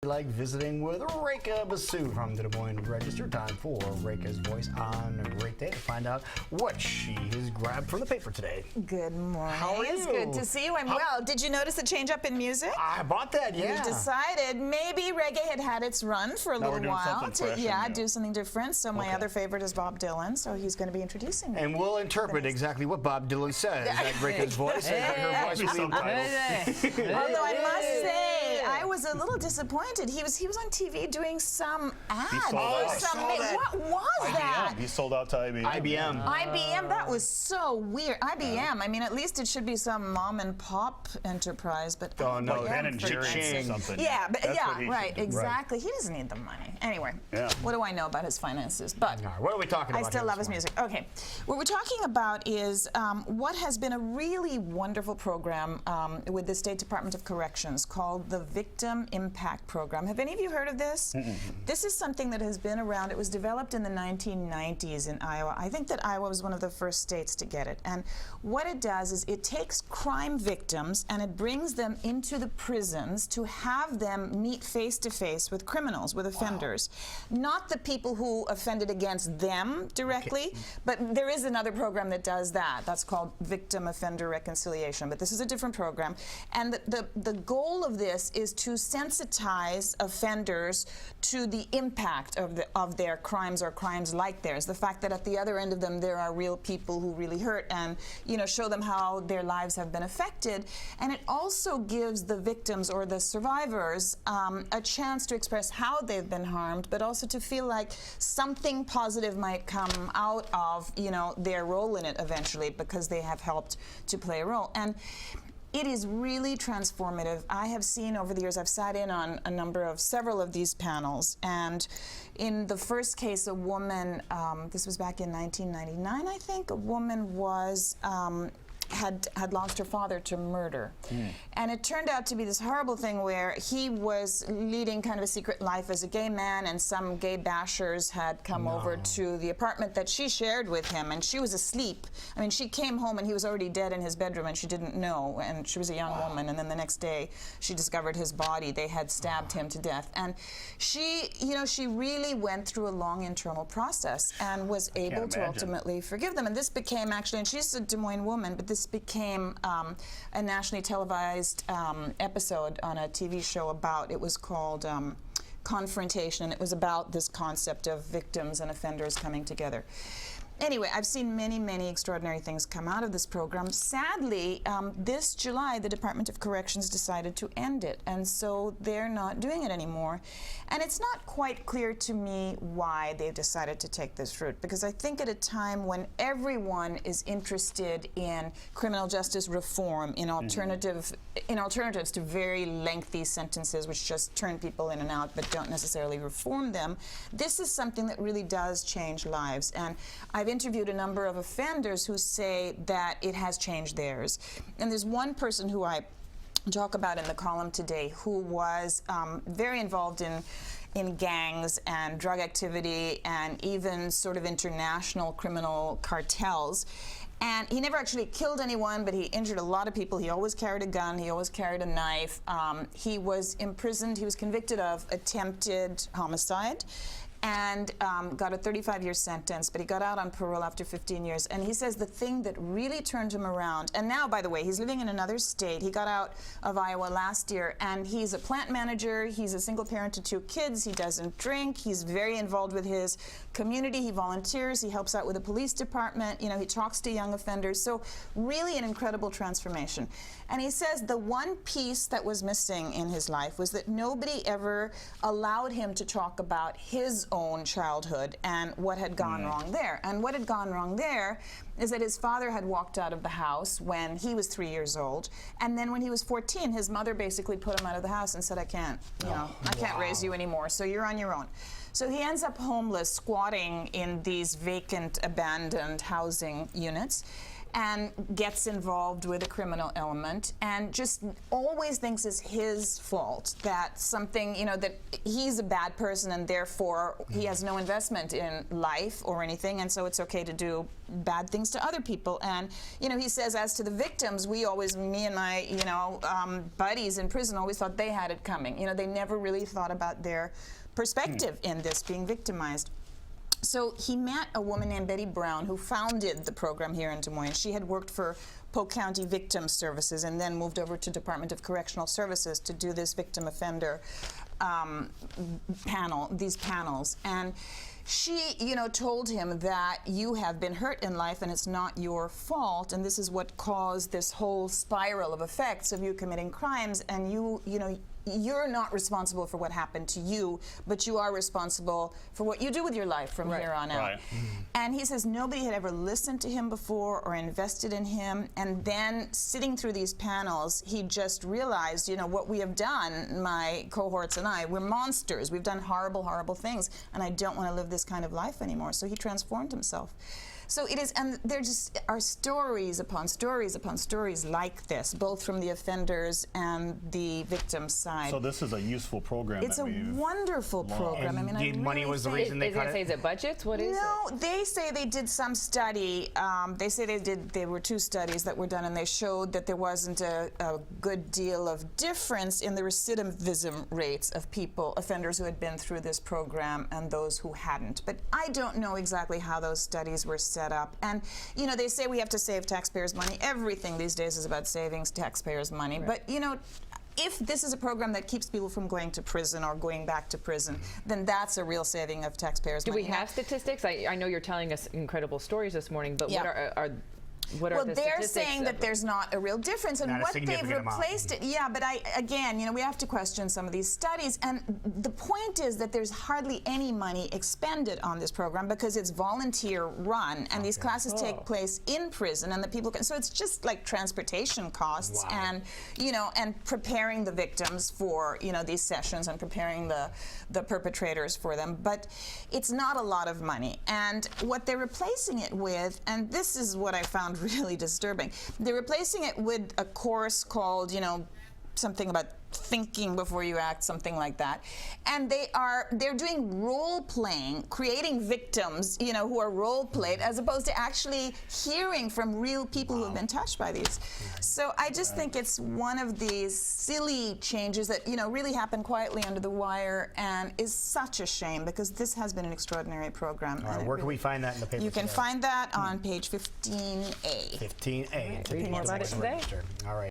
Like visiting with Rekha Basu from the Des Moines Register. Time for Rekha's Voice on a great day to find out what she has grabbed from the paper today. Good morning. How are you? It's good to see you. I'm well. Did you notice the change up in music? I bought that, yeah. We decided maybe reggae had its run for a little while to do something different. So my other favorite is Bob Dylan, so he's going to be introducing me. And we'll interpret exactly what Bob Dylan says at Rekha's Voice. Her voice will be entitled. Although I must say, I was a little disappointed. He was on TV doing some ad. What was that? He sold out to IBM. IBM, that was so weird. IBM, I mean, at least it should be some mom and pop enterprise, but oh no, Ben and Jerry or something. Yeah, but right, exactly. He doesn't need the money. Anyway, what do I know about his finances? But what are we talking about? I still love his music. Okay, what we're talking about is what has been a really wonderful program with the State Department of Corrections called the Victim Impact Program. Have any of you heard of this? This is something that has been around. It was developed in the 1990s in Iowa. I think that Iowa was one of the first states to get it. And what it does is it takes crime victims and it brings them into the prisons to have them meet face to face with criminals, with offenders. Not the people who offended against them directly, but there is another program that does that. That's called Victim Offender Reconciliation. But this is a different program. And the goal of this is to sensitize offenders to the impact of their crimes or crimes like theirs. The fact that at the other end of them there are real people who really hurt, and show them how their lives have been affected. And it also gives the victims or the survivors a chance to express how they've been harmed, but also to feel like something positive might come out of their role in it eventually, because they have helped to play a role. And it is really transformative. I have seen over the years, I've sat in on several of these panels, and in the first case, a woman, this was back in 1999, I think, a woman was had lost her father to murder. And it turned out to be this horrible thing where he was leading kind of a secret life as a gay man, and some gay bashers had come over to the apartment that she shared with him, and she was asleep. I mean, she came home and he was already dead in his bedroom and she didn't know, and she was a young woman, and then the next day she discovered his body. They had stabbed him to death. And she, she really went through a long internal process and was able to ultimately forgive them. And this became actually, and she's a Des Moines woman, but this became a nationally televised episode on a TV show it was called Confrontation, and it was about this concept of victims and offenders coming together. Anyway, I've seen many, many extraordinary things come out of this program. Sadly, this July, the Department of Corrections decided to end it, and so they're not doing it anymore. And it's not quite clear to me why they've decided to take this route, because I think at a time when everyone is interested in criminal justice reform, in alternatives to very lengthy sentences which just turn people in and out but don't necessarily reform them, this is something that really does change lives. And I've interviewed a number of offenders who say that it has changed theirs. And there's one person who I talk about in the column today who was very involved in gangs and drug activity and even sort of international criminal cartels. And he never actually killed anyone, but he injured a lot of people. He always carried a gun. He always carried a knife. He was imprisoned. He was convicted of attempted homicide and got a 35-year sentence, but he got out on parole after 15 years. And he says the thing that really turned him around, and now, by the way, he's living in another state. He got out of Iowa last year, and he's a plant manager. He's a single parent to 2 kids. He doesn't drink. He's very involved with his community. He volunteers. He helps out with the police department. He talks to young offenders. So really an incredible transformation. And he says the one piece that was missing in his life was that nobody ever allowed him to talk about his own childhood and what had gone wrong there. And what had gone wrong there is that his father had walked out of the house when he was 3 years old, and then when he was 14, his mother basically put him out of the house and said, I can't raise you anymore, so you're on your own. So he ends up homeless, squatting in these vacant, abandoned housing units. and gets involved with a criminal element and just always thinks it's his fault that something, you know, that he's a bad person and therefore he has no investment in life or anything, and so it's okay to do bad things to other people. And, you know, he says as to the victims, we always, me and my, you know, buddies in prison always thought they had it coming. You know, they never really thought about their perspective in this, being victimized. So he met a woman named Betty Brown who founded the program here in Des Moines. She had worked for Polk County Victim Services and then moved over to Department of Correctional Services to do this victim offender these panels. And she, you know, told him that you have been hurt in life and it's not your fault, and this is what caused this whole spiral of effects of you committing crimes, and you know, you're not responsible for what happened to you, but you are responsible for what you do with your life from here on out. Right. And he says nobody had ever listened to him before or invested in him, and then sitting through these panels, he just realized, you know, what we have done, my cohorts and I, we're monsters. We've done horrible, horrible things, and I don't want to live this kind of life anymore. So he transformed himself. So it is, and there just are stories upon stories upon stories like this, both from the offenders and the victim side. So this is a useful program. It's a wonderful program. I mean, the money was the reason they cut it? Is it budgets? What is it? No, they say they did some study. They say there were 2 studies that were done, and they showed that there wasn't a good deal of difference in the recidivism rates of offenders who had been through this program and those who hadn't. But I don't know exactly how those studies were set up. And, you know, they say we have to save taxpayers' money. Everything these days is about saving taxpayers' money. Right. But, you know, if this is a program that keeps people from going to prison or going back to prison, then that's a real saving of taxpayers' money. Do we have statistics? I know you're telling us incredible stories this morning, but what are well, they're saying that there's not a real difference, and what they've replaced it. Yeah, but again, you know, we have to question some of these studies, and the point is that there's hardly any money expended on this program because it's volunteer run, and these classes take place in prison, and the people can. So it's just like transportation costs, and you know, and preparing the victims for, you know, these sessions and preparing the perpetrators for them. But it's not a lot of money, and what they're replacing it with, and this is what I found really disturbing. They're replacing it with a course called, you know, something about thinking before you act, something like that. And they're doing role playing, creating victims, you know, who are role played, as opposed to actually hearing from real people who have been touched by these. So I just think it's one of these silly changes that, you know, really happen quietly under the wire and is such a shame because this has been an extraordinary program. All right, where can we find that in the paper? You can find that on page 15A. 15A. Read more about it today. All right.